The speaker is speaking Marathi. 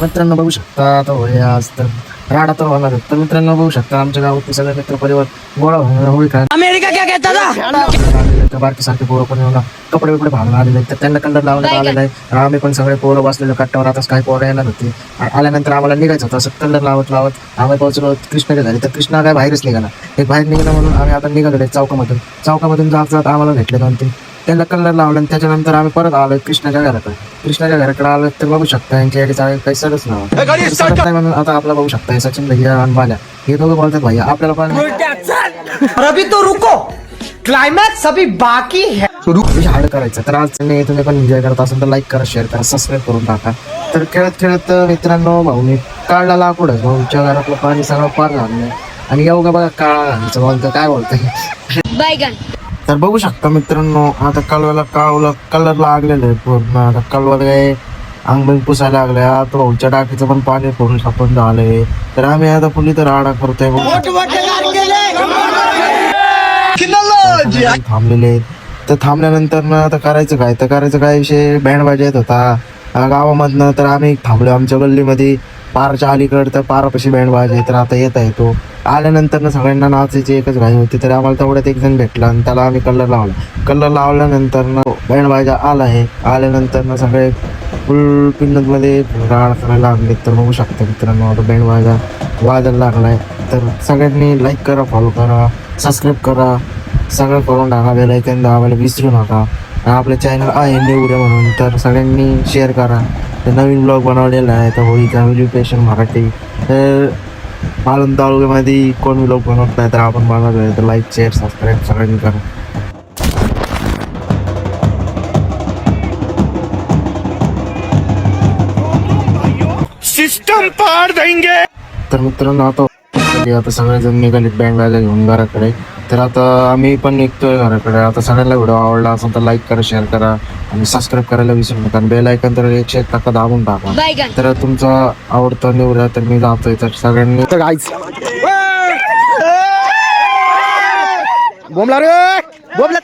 मित्रांनो बघू शकता आता होळी आज तर राडा तर होणार आहे. तर मित्रांनो बघू शकता आमच्या गावात सगळे मित्र परिवार गोळा होणार होळी काय अमेरिका क्या कहता था बारकी सारखे पोरं पण येऊन कपडे बिपडे घालून आलेले तर त्यांना कलर लावण्यात आलेला आहे. आम्ही पण सगळे पोरं बसलेलो कट्ट्यावर. आता काही पोरं येणार होती. आल्यानंतर आम्हाला निघायचं होतं. असं कलर लावत आम्ही पोहोचलो कृष्णाच्या घरी. तर कृष्णा काय बाहेरच निघाला. एक बाहेर निघाला म्हणून आम्ही आता निघालो चौकामधून जात आम्हाला भेटले दोन तीन. त्यांना कलर लावला आणि त्याच्यानंतर आम्ही परत आलो कृष्णाच्या घराकडे आलो. तर बघू शकता यांच्या काही सरच नाही म्हणून आता आपला बघू शकता सचिन भैया आणि बाल्या हे दोघं बोलतात भैया आपल्याला पण अभी तो रुको, क्लाइमैक्स अभी बाकी है. हाड करायचं. तर आज तुम्ही पण एन्जॉय करत असेल तर लाईक करा, शेअर करा, सबस्क्राईब करून टाका. तर खेळत मित्रांनो भाऊने काढला लाकूड भाऊच्या घरातलं पाणी सगळं पार झालं आणि येऊ बघा काळा घालायचं बोलतं काय बोलतंय. तर बघू शकता मित्रांनो आता कलवाला कलर लागलेलं आहे पूर्ण. आता कलवाला काय अंग पुसायला लागले. आता भाऊच्या टाकीचं पण पाणी पूर्ण सापडून झालंय. तर आम्ही आता पुढे तर राडा करतोय थांबलेले. तर थांबल्यानंतर ना आता करायचं काय विषय बँड बाजा येत होता गावामधनं. तर आम्ही थांबलो आमच्या गल्लीमध्ये पारच्या अलीकडे. तर पारापाशी बँड बाजा तर आता येत आहे तो. आल्यानंतर ना सगळ्यांना नाचायची एकच घाई होती. तर आम्हाला तेवढ्यात एक जण भेटला आणि त्याला आम्ही कलर लावल्यानंतर ना बँड बाजा आला आहे. आल्यानंतर ना सगळे फुल पिंडमध्ये राड करायला लागले. तर बघू शकता मित्रांनो आता बँड बाजा वाजायला लागलाय. तर सगळ्यांनी लाईक करा, फॉलो करा, सबस्क्राईब करा, सगळं करून टाका. बेल आयकॉन दाबायला विसरू नका. आपलं चॅनल आहे निवड्या म्हणून. तर सगळ्यांनी शेअर करा. तर नवीन ब्लॉग बनवलेला आहे तर होळीचा व्हिडिओपेशन मराठी. तर पालन तालुक्यामध्ये कोण ब्लॉग बनवत नाही तर आपण बनवतो. तर लाईक शेअर सबस्क्राईब सगळ्यांनी करा. सिस्टम पार देंगे. तर मित्रांनो आता सगळेजण निघाले बँड बाजा घेऊन घराकडे. तर आता आम्ही पण निघतोय घराकडे. आता सगळ्यांना व्हिडिओ आवडला असेल तर लाईक करा, शेअर करा आणि सबस्क्राईब करायला विसरू नका. बेल आयकॉन तर 101% दाबून टाका. तर तुमचा आवडता निवडा तर मी जातोय. तर सगळ्यांनी बोमला रे बोमला